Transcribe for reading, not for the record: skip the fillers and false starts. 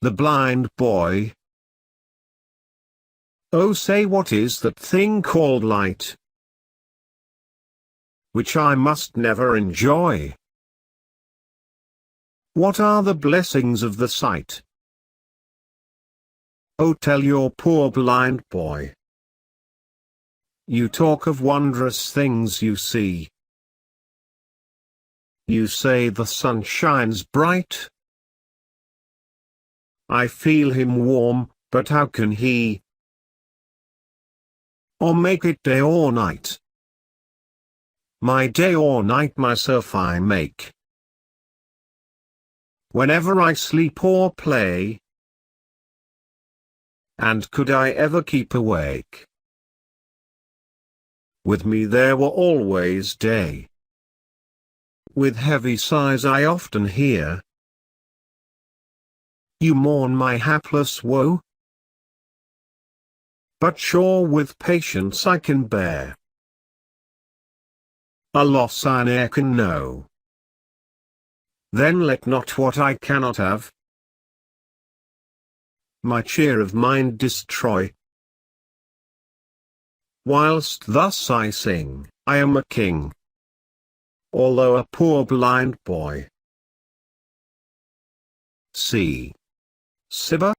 The blind boy. Oh, say, what is that thing called light, which I must never enjoy? What are the blessings of the sight? Oh, tell your poor blind boy. You talk of wondrous things you see. You say the sun shines bright. I feel him warm, but how can he? Or make it day or night? My day or night myself I make. Whenever I sleep or play. And could I ever keep awake? With me there were always day. With heavy sighs I often hear. You mourn my hapless woe? But sure with patience I can bear a loss I ne'er can know. Then let not what I cannot have my cheer of mind destroy. Whilst thus I sing, I am a king, although a poor blind boy. C. Cibber.